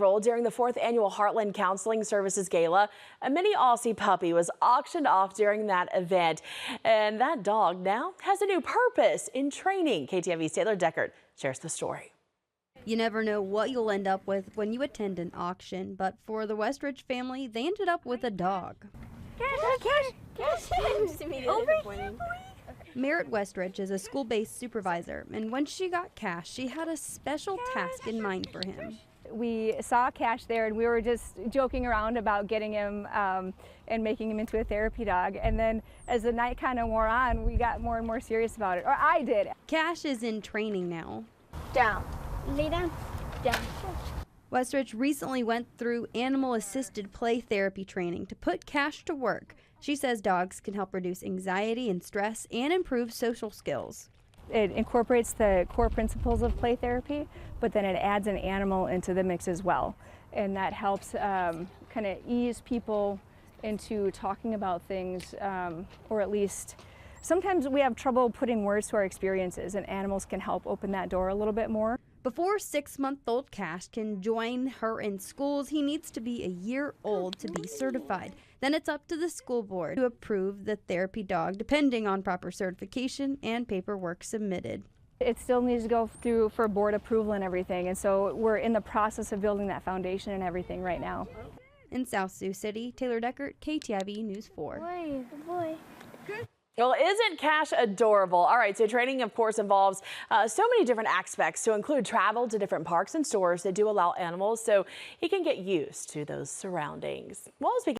During the 4th annual Heartland Counseling Services Gala, a mini Aussie puppy was auctioned off during that event. And that dog now has a new purpose in training. KTV's Taylor Deckard shares the story. You never know what you'll end up with when you attend an auction, but for the Westridge family, they ended up with a dog. Merritt Westridge is a school-based supervisor, and when she got Cash, she had a special task in mind for him. We saw Cash there and we were just joking around about getting him and making him into a therapy dog. And then as the night kind of wore on, we got more and more serious about it, or I did. Cash is in training now. Down. Lay down. Down. Westridge recently went through animal-assisted play therapy training to put Cash to work. She says dogs can help reduce anxiety and stress and improve social skills. It incorporates the core principles of play therapy, but then it adds an animal into the mix as well. And that helps kind of ease people into talking about things, or at least sometimes we have trouble putting words to our experiences, and animals can help open that door a little bit more. Before 6-month-old Cash can join her in schools, he needs to be a year old to be certified. Then it's up to the school board to approve the therapy dog, depending on proper certification and paperwork submitted. It still needs to go through for board approval and everything, and so we're in the process of building that foundation and everything right now. In South Sioux City, Taylor Deckard, KTIV News 4. Boy. Well, isn't Cash adorable? All right, so training, of course, involves so many different aspects, to include travel to different parks and stores that do allow animals so he can get used to those surroundings. Well, speaking